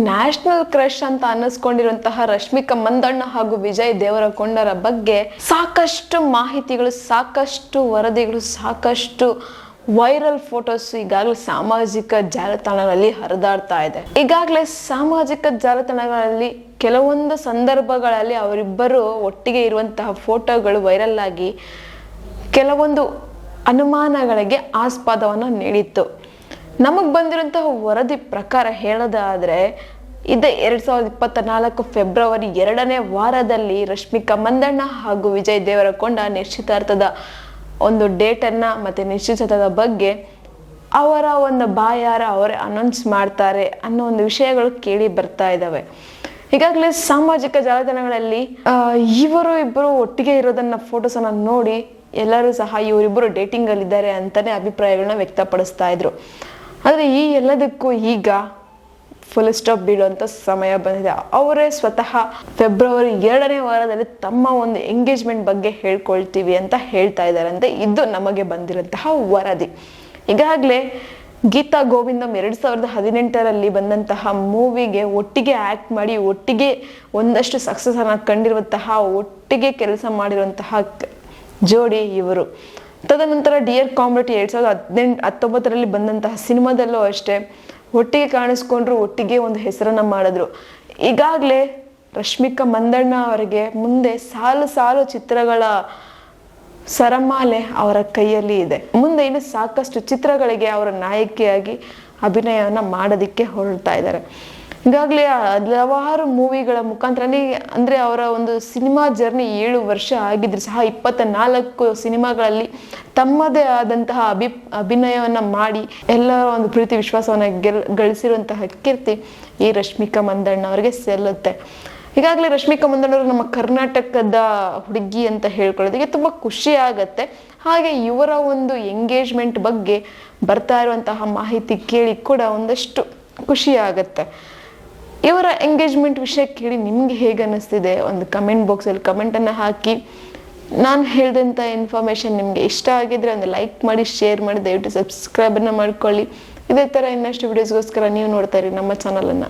National crush ಅಂತ ಅನ್ನಿಸ್ಕೊಂಡಿರುವಂತಹ ರಶ್ಮಿಕಾ ಮಂದಣ್ಣ ಹಾಗೂ ವಿಜಯ್ ದೇವರಕೊಂಡರ ಬಗ್ಗೆ ಸಾಕಷ್ಟು ಮಾಹಿತಿಗಳು, ಸಾಕಷ್ಟು ವರದಿಗಳು, ಸಾಕಷ್ಟು ವೈರಲ್ ಫೋಟೋಸ್ ಈಗಾಗಲೇ ಸಾಮಾಜಿಕ ಜಾಲತಾಣಗಳಲ್ಲಿ ಹರಿದಾಡ್ತಾ ಇದೆ. ಈಗಾಗಲೇ ಸಾಮಾಜಿಕ ಜಾಲತಾಣಗಳಲ್ಲಿ ಕೆಲವೊಂದು ಸಂದರ್ಭಗಳಲ್ಲಿ ಅವರಿಬ್ಬರು ಒಟ್ಟಿಗೆ ಇರುವಂತಹ ಫೋಟೋಗಳು ವೈರಲ್ ಆಗಿ ಕೆಲವೊಂದು ಅನುಮಾನಗಳಿಗೆ ಆಸ್ಪದವನ್ನು ನೀಡಿತ್ತು. ನಮಗೆ ಬಂದಿರುವಂತಹ ವರದಿ ಪ್ರಕಾರ ಹೇಳೋದಾದರೆ ಇದೇ 2024 ಫೆಬ್ರವರಿ 2ನೇ ವಾರದಲ್ಲಿ ರಶ್ಮಿಕಾ ಮಂದಣ್ಣ ಹಾಗೂ ವಿಜಯ್ ದೇವರಕೊಂಡ ನಿಶ್ಚಿತಾರ್ಥದ ಒಂದು ಡೇಟನ್ನು ಮತ್ತು ನಿಶ್ಚಿತಾರ್ಥದ ಬಗ್ಗೆ ಅವರ ಒಂದು ಬಾಯಾರ ಅವರೇ ಅನೌನ್ಸ್ ಮಾಡ್ತಾರೆ ಅನ್ನೋ ಒಂದು ವಿಷಯಗಳು ಕೇಳಿ ಬರ್ತಾ ಇದ್ದಾವೆ. ಈಗಾಗಲೇ ಸಾಮಾಜಿಕ ಜಾಲತಾಣಗಳಲ್ಲಿ ಇಬ್ಬರು ಒಟ್ಟಿಗೆ ಇರೋದನ್ನ ಫೋಟೋಸನ್ನು ನೋಡಿ ಎಲ್ಲರೂ ಸಹ ಇವರಿಬ್ಬರು ಡೇಟಿಂಗಲ್ಲಿದ್ದಾರೆ ಅಂತಲೇ ಅಭಿಪ್ರಾಯಗಳನ್ನ ವ್ಯಕ್ತಪಡಿಸ್ತಾ ಇದ್ರು. ಆದರೆ ಈ ಎಲ್ಲದಕ್ಕೂ ಈಗ ಫುಲ್ ಸ್ಟಾಪ್ ಬೀಳುವಂಥ ಸಮಯ ಬಂದಿದೆ. ಅವರೇ ಸ್ವತಃ ಫೆಬ್ರವರಿ 2ನೇ ವಾರದಲ್ಲಿ ತಮ್ಮ ಒಂದು ಎಂಗೇಜ್ಮೆಂಟ್ ಬಗ್ಗೆ ಹೇಳ್ಕೊಳ್ತೀವಿ ಅಂತ ಹೇಳ್ತಾ ಇದ್ದಾರಂತೆ. ಇದು ನಮಗೆ ಬಂದಿರುವಂತಹ ವರದಿ. ಈಗಾಗಲೇ ಗೀತಾ ಗೋವಿಂದಂ 2018ರಲ್ಲಿ ಬಂದಂತಹ ಮೂವಿಗೆ ಒಟ್ಟಿಗೆ ಆ್ಯಕ್ಟ್ ಮಾಡಿ ಒಟ್ಟಿಗೆ ಒಂದಷ್ಟು ಸಕ್ಸಸ್ಸನ್ನು ಕಂಡಿರುವಂತಹ, ಒಟ್ಟಿಗೆ ಕೆಲಸ ಮಾಡಿರುವಂತಹ ಜೋಡಿ ಇವರು. ತದನಂತರ ಡಿಯರ್ ಕಾಮ್ರೇಡ್ 2019ರಲ್ಲಿ ಬಂದಂತಹ ಸಿನಿಮಾದಲ್ಲೂ ಅಷ್ಟೇ ಒಟ್ಟಿಗೆ ಕಾಣಿಸ್ಕೊಂಡ್ರು, ಒಟ್ಟಿಗೆ ಒಂದು ಹೆಸರನ್ನು ಮಾಡಿದ್ರು. ಈಗಾಗಲೇ ರಶ್ಮಿಕಾ ಮಂದಣ್ಣ ಅವರಿಗೆ ಮುಂದೆ ಸಾಲು ಸಾಲು ಚಿತ್ರಗಳ ಸರಮಾಲೆ ಅವರ ಕೈಯಲ್ಲಿ ಇದೆ. ಮುಂದೆ ಇನ್ನು ಸಾಕಷ್ಟು ಚಿತ್ರಗಳಿಗೆ ಅವರ ನಾಯಕಿಯಾಗಿ ಅಭಿನಯವನ್ನು ಮಾಡೋದಕ್ಕೆ ಹೊರಡ್ತಾ ಇದ್ದಾರೆ. ಈಗಾಗಲೇ ಹಲವಾರು ಮೂವಿಗಳ ಮುಖಾಂತರನೇ, ಅಂದರೆ ಅವರ ಒಂದು ಸಿನಿಮಾ ಜರ್ನಿ 7 ವರ್ಷ ಆಗಿದ್ರು ಸಹ 24 ಸಿನಿಮಾಗಳಲ್ಲಿ ತಮ್ಮದೇ ಆದಂತಹ ಅಭಿನಯವನ್ನು ಮಾಡಿ ಎಲ್ಲರ ಒಂದು ಪ್ರೀತಿ ವಿಶ್ವಾಸವನ್ನು ಗಳಿಸಿರುವಂತಹ ಕೀರ್ತಿ ಈ ರಶ್ಮಿಕಾ ಮಂದಣ್ಣ ಅವರಿಗೆ ಸಲ್ಲುತ್ತೆ. ಈಗಾಗಲೇ ರಶ್ಮಿಕಾ ಮಂದಣ್ಣವರು ನಮ್ಮ ಕರ್ನಾಟಕದ ಹುಡುಗಿ ಅಂತ ಹೇಳ್ಕೊಳ್ಳೋದಕ್ಕೆ ತುಂಬ ಖುಷಿ ಆಗತ್ತೆ. ಹಾಗೆ ಇವರ ಒಂದು ಎಂಗೇಜ್ಮೆಂಟ್ ಬಗ್ಗೆ ಬರ್ತಾ ಇರುವಂತಹ ಮಾಹಿತಿ ಕೇಳಿ ಕೂಡ ಒಂದಷ್ಟು ಖುಷಿ ಆಗತ್ತೆ. ಇವರ ಎಂಗೇಜ್ಮೆಂಟ್ ವಿಷಯ ಕೇಳಿ ನಿಮ್ಗೆ ಹೇಗೆ ಅನ್ನಿಸ್ತಿದೆ? ಒಂದು ಕಮೆಂಟ್ ಬಾಕ್ಸಲ್ಲಿ ಕಮೆಂಟನ್ನು ಹಾಕಿ. ನಾನು ಹೇಳಿದಂಥ ಇನ್ಫಾರ್ಮೇಷನ್ ನಿಮಗೆ ಇಷ್ಟ ಆಗಿದ್ರೆ ಒಂದು ಲೈಕ್ ಮಾಡಿ, ಶೇರ್ ಮಾಡಿ, ದಯವಿಟ್ಟು ಸಬ್ಸ್ಕ್ರೈಬನ್ನು ಮಾಡ್ಕೊಳ್ಳಿ. ಇದೇ ಥರ ಇನ್ನಷ್ಟು ವಿಡಿಯೋಸ್ಗೋಸ್ಕರ ನೀವು ನೋಡ್ತಾ ಇರಿ ನಮ್ಮ ಚಾನಲನ್ನು.